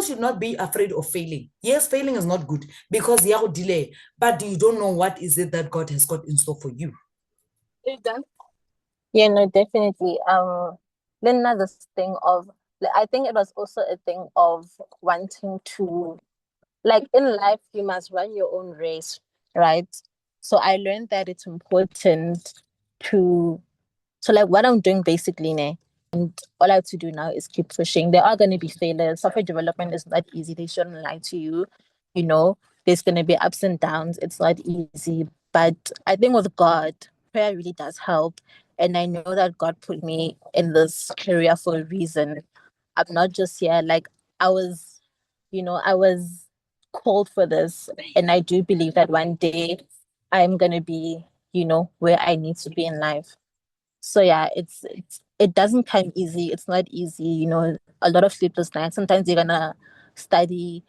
should not be afraid of failing. Yes, failing is not good because you delay, but you don't know what is it that God has got in store for you. Yeah, no, definitely. Then another thing of, I think it was also a thing of wanting to, like in life, you must run your own race, right? So I learned that it's important to, so like what I'm doing basically, ne, and all I have to do now is keep pushing. There are going to be failures. Software development is not easy. They shouldn't lie to you. You know, there's going to be ups and downs. It's not easy. But I think with God, prayer really does help. And I know that God put me in this career for a reason. I'm not just here. Like I was, I was called for this. And I do believe that one day I'm going to be, where I need to be in life. So yeah, it doesn't come easy. It's not easy, a lot of sleepless nights. Sometimes you're gonna study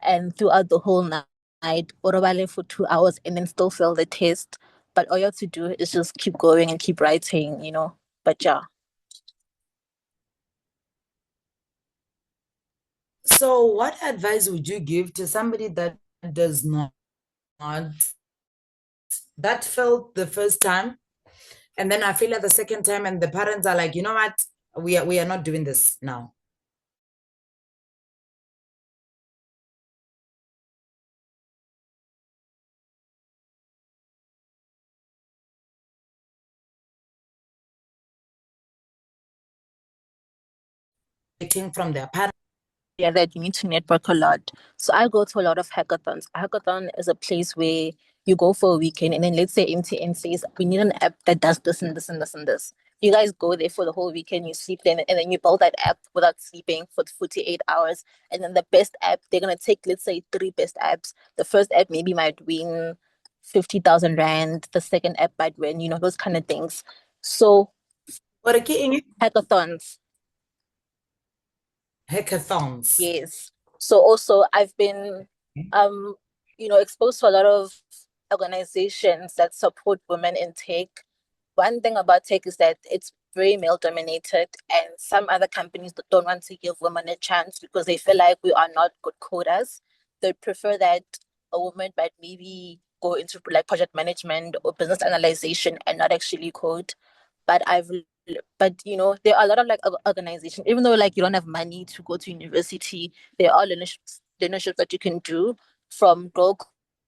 and throughout the whole night, or for 2 hours and then still fail the test. But all you have to do is just keep going and keep writing. But yeah. So, what advice would you give to somebody that does not, that failed the first time, and then I fail at the second time, and the parents are like, you know what, we are not doing this now? Taking from their parents. Yeah, that you need to network a lot. So I go to a lot of hackathons. A hackathon is a place where you go for a weekend and then let's say MTN says we need an app that does this and this and this and this. You guys go there for the whole weekend, you sleep there, and then you build that app without sleeping for 48 hours. And then the best app, they're gonna take, let's say, three best apps. The first app maybe might win 50,000 Rand, the second app might win, those kind of things. So hackathons. Hackathons. Yes. So also I've been um exposed to a lot of organizations that support women in tech. One thing about tech is that it's very male dominated and some other companies that don't want to give women a chance because they feel like we are not good coders. They prefer that a woman might maybe go into like project management or business analyzation and not actually code. But there are a lot of like organizations, even though like you don't have money to go to university, there are learnerships that you can do from Girl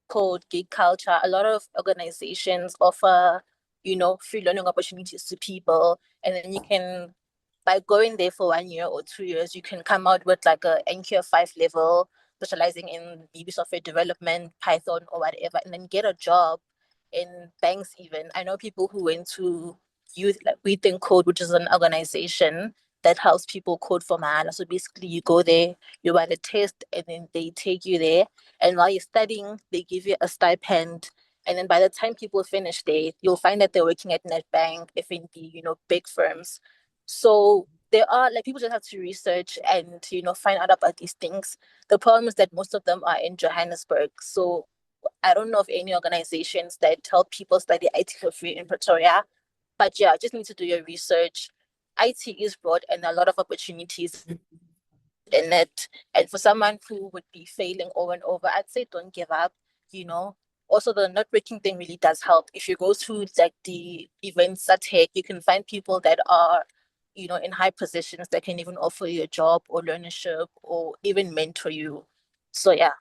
Code, Gig Culture. A lot of organizations offer, free learning opportunities to people. And then you can, by going there for 1 year or 2 years, you can come out with like a NQF 5 level, specializing in maybe software development, Python or whatever, and then get a job in banks even. I know people who went to youth like We Think Code, which is an organization that helps people code for Mahana. So basically you go there, you write a test, and then they take you there. And while you're studying, they give you a stipend. And then by the time people finish there, you'll find that they're working at Nedbank, FNB, big firms. So there are like people just have to research and find out about these things. The problem is that most of them are in Johannesburg. So I don't know of any organizations that help people study IT for free in Pretoria. But yeah, just need to do your research. IT is broad and a lot of opportunities in it. And for someone who would be failing over and over, I'd say don't give up, you know. Also, the networking thing really does help. If you go to like the events at Tech, you can find people that are, in high positions that can even offer you a job or learnership or even mentor you. So yeah.